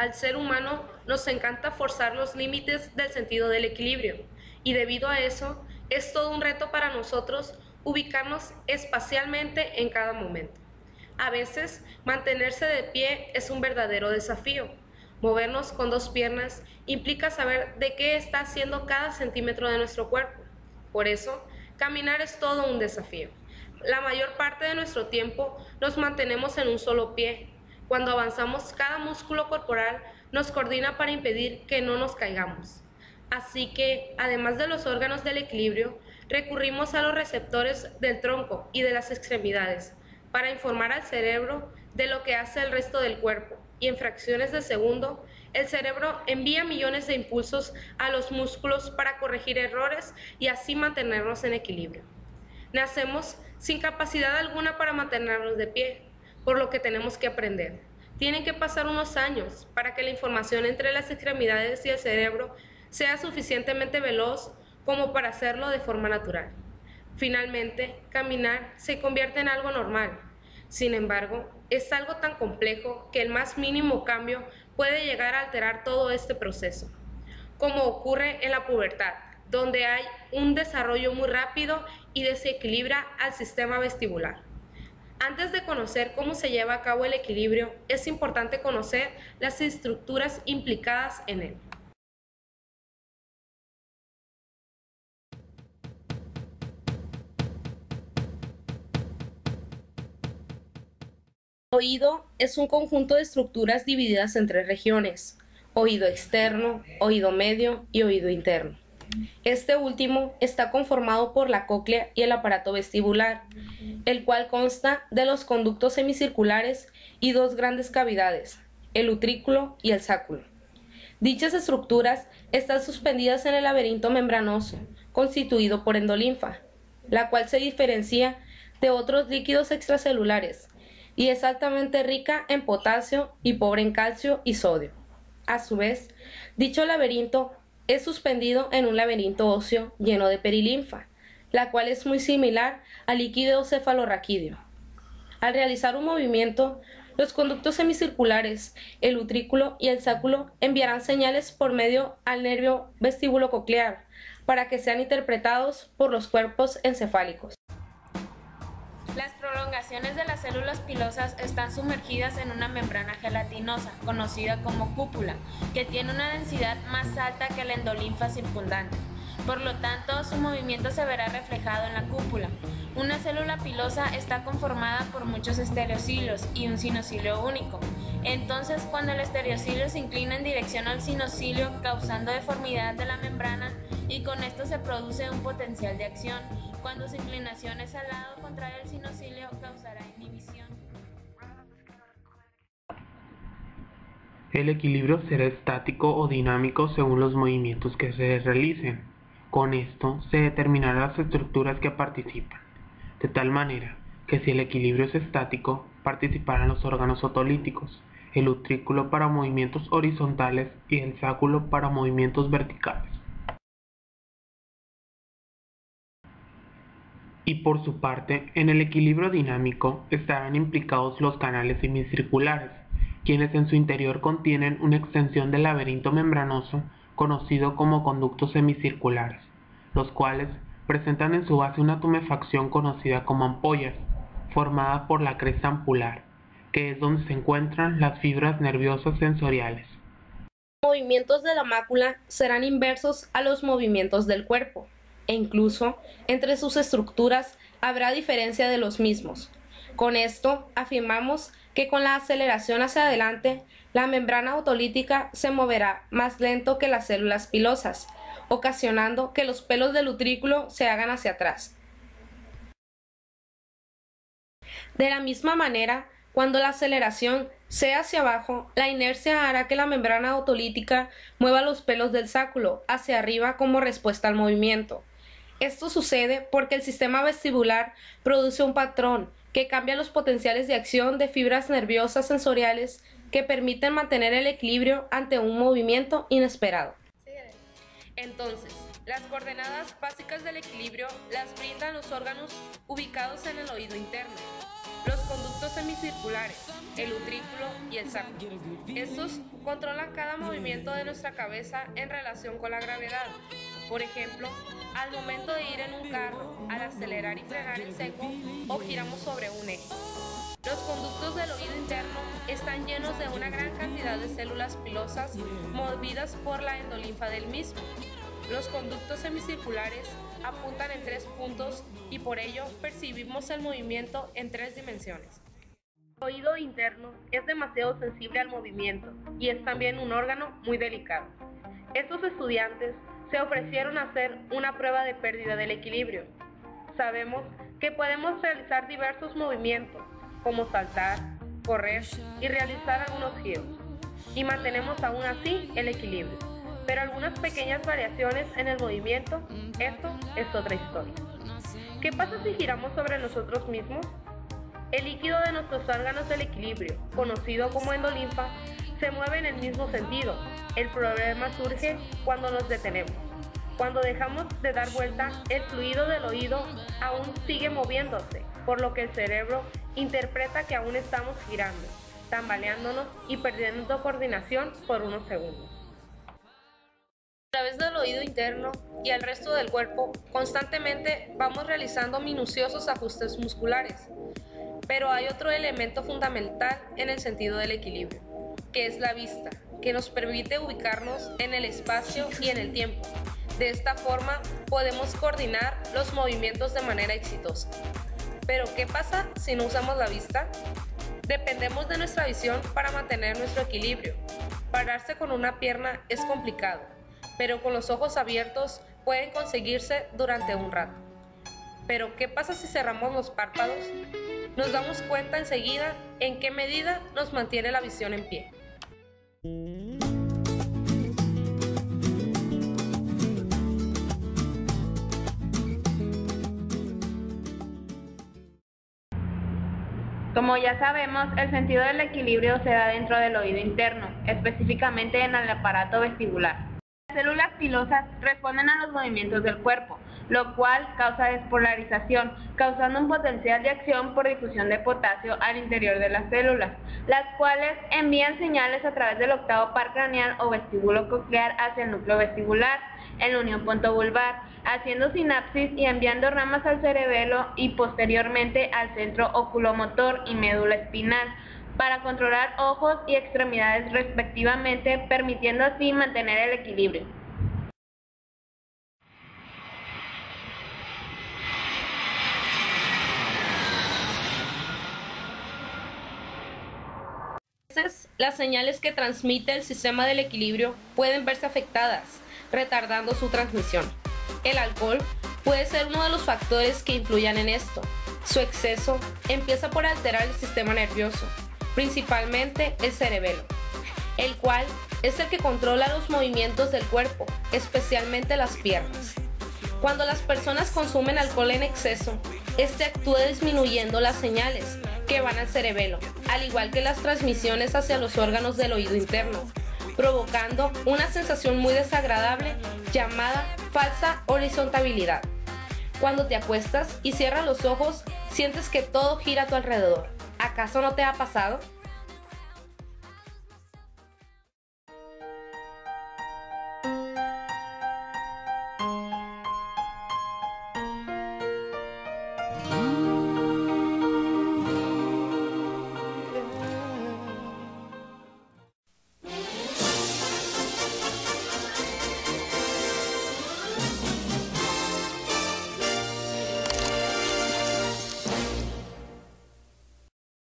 al ser humano nos encanta forzar los límites del sentido del equilibrio, y debido a eso es todo un reto para nosotros ubicarnos espacialmente en cada momento. A veces, mantenerse de pie es un verdadero desafío. Movernos con dos piernas implica saber de qué está haciendo cada centímetro de nuestro cuerpo. Por eso, caminar es todo un desafío. La mayor parte de nuestro tiempo nos mantenemos en un solo pie. Cuando avanzamos, cada músculo corporal nos coordina para impedir que no nos caigamos. Así que, además de los órganos del equilibrio, recurrimos a los receptores del tronco y de las extremidades para informar al cerebro de lo que hace el resto del cuerpo, y en fracciones de segundo, el cerebro envía millones de impulsos a los músculos para corregir errores y así mantenernos en equilibrio. Nacemos sin capacidad alguna para mantenernos de pie, por lo que tenemos que aprender. Tienen que pasar unos años para que la información entre las extremidades y el cerebro sea suficientemente veloz como para hacerlo de forma natural. Finalmente, caminar se convierte en algo normal. Sin embargo, es algo tan complejo que el más mínimo cambio puede llegar a alterar todo este proceso, como ocurre en la pubertad, donde hay un desarrollo muy rápido y desequilibra al sistema vestibular. Antes de conocer cómo se lleva a cabo el equilibrio, es importante conocer las estructuras implicadas en él. El oído es un conjunto de estructuras divididas en tres regiones: oído externo, oído medio y oído interno. Este último está conformado por la cóclea y el aparato vestibular, el cual consta de los conductos semicirculares y dos grandes cavidades, el utrículo y el sáculo. Dichas estructuras están suspendidas en el laberinto membranoso, constituido por endolinfa, la cual se diferencia de otros líquidos extracelulares y es altamente rica en potasio y pobre en calcio y sodio. A su vez, dicho laberinto es suspendido en un laberinto óseo lleno de perilinfa, la cual es muy similar al líquido cefalorraquídeo. Al realizar un movimiento, los conductos semicirculares, el utrículo y el sáculo enviarán señales por medio al nervio vestíbulo-coclear para que sean interpretados por los cuerpos encefálicos. Las prolongaciones de las células pilosas están sumergidas en una membrana gelatinosa, conocida como cúpula, que tiene una densidad más alta que la endolinfa circundante. Por lo tanto, su movimiento se verá reflejado en la cúpula. Una célula pilosa está conformada por muchos estereocilios y un sinocilio único. Entonces, cuando el estereocilio se inclina en dirección al sinocilio, causando deformidad de la membrana, y con esto se produce un potencial de acción. Cuando su inclinación es al lado contrario al sinocilio, causará inhibición. El equilibrio será estático o dinámico según los movimientos que se realicen. Con esto se determinarán las estructuras que participan, de tal manera que si el equilibrio es estático, participarán los órganos otolíticos, el utrículo para movimientos horizontales y el sáculo para movimientos verticales. Y por su parte, en el equilibrio dinámico estarán implicados los canales semicirculares, quienes en su interior contienen una extensión del laberinto membranoso conocido como conductos semicirculares, los cuales presentan en su base una tumefacción conocida como ampollas, formada por la cresta ampular, que es donde se encuentran las fibras nerviosas sensoriales. Los movimientos de la mácula serán inversos a los movimientos del cuerpo, e incluso entre sus estructuras habrá diferencia de los mismos. Con esto afirmamos que con la aceleración hacia adelante, la membrana otolítica se moverá más lento que las células pilosas, ocasionando que los pelos del utrículo se hagan hacia atrás. De la misma manera, cuando la aceleración sea hacia abajo, la inercia hará que la membrana otolítica mueva los pelos del sáculo hacia arriba como respuesta al movimiento. Esto sucede porque el sistema vestibular produce un patrón que cambia los potenciales de acción de fibras nerviosas sensoriales que permiten mantener el equilibrio ante un movimiento inesperado. Entonces, las coordenadas básicas del equilibrio las brindan los órganos ubicados en el oído interno. Los conductos semicirculares, el utrículo y el sacro. Estos controlan cada movimiento de nuestra cabeza en relación con la gravedad. Por ejemplo, al momento de ir en un carro, al acelerar y frenar en seco, o giramos sobre un eje. Los conductos del oído interno están llenos de una gran cantidad de células pilosas movidas por la endolinfa del mismo. Los conductos semicirculares apuntan en 3 puntos y por ello percibimos el movimiento en 3 dimensiones. El oído interno es demasiado sensible al movimiento y es también un órgano muy delicado. Estos estudiantes se ofrecieron a hacer una prueba de pérdida del equilibrio. Sabemos que podemos realizar diversos movimientos, como saltar, correr y realizar algunos giros, y mantenemos aún así el equilibrio. Pero algunas pequeñas variaciones en el movimiento, eso es otra historia. ¿Qué pasa si giramos sobre nosotros mismos? El líquido de nuestros órganos del equilibrio, conocido como endolinfa, se mueve en el mismo sentido. El problema surge cuando nos detenemos. Cuando dejamos de dar vuelta, el fluido del oído aún sigue moviéndose, por lo que el cerebro interpreta que aún estamos girando, tambaleándonos y perdiendo coordinación por unos segundos. A través del oído interno y al resto del cuerpo, constantemente vamos realizando minuciosos ajustes musculares. Pero hay otro elemento fundamental en el sentido del equilibrio, que es la vista, que nos permite ubicarnos en el espacio y en el tiempo. De esta forma, podemos coordinar los movimientos de manera exitosa. Pero, ¿qué pasa si no usamos la vista? Dependemos de nuestra visión para mantener nuestro equilibrio. Pararse con una pierna es complicado, pero con los ojos abiertos pueden conseguirse durante un rato. Pero, ¿qué pasa si cerramos los párpados? Nos damos cuenta enseguida en qué medida nos mantiene la visión en pie. Como ya sabemos, el sentido del equilibrio se da dentro del oído interno, específicamente en el aparato vestibular. Las células pilosas responden a los movimientos del cuerpo, lo cual causa despolarización, causando un potencial de acción por difusión de potasio al interior de las células, las cuales envían señales a través del octavo par craneal o vestíbulo coclear hacia el núcleo vestibular, en la unión punto-vulvar, haciendo sinapsis y enviando ramas al cerebelo y posteriormente al centro oculomotor y médula espinal, para controlar ojos y extremidades respectivamente, permitiendo así mantener el equilibrio. Las señales que transmite el sistema del equilibrio pueden verse afectadas, retardando su transmisión. El alcohol puede ser uno de los factores que influyan en esto. Su exceso empieza por alterar el sistema nervioso, principalmente el cerebelo, el cual es el que controla los movimientos del cuerpo, especialmente las piernas. Cuando las personas consumen alcohol en exceso, este actúa disminuyendo las señales que van al cerebelo, al igual que las transmisiones hacia los órganos del oído interno, provocando una sensación muy desagradable llamada falsa horizontabilidad. Cuando te acuestas y cierras los ojos, sientes que todo gira a tu alrededor. ¿Acaso no te ha pasado?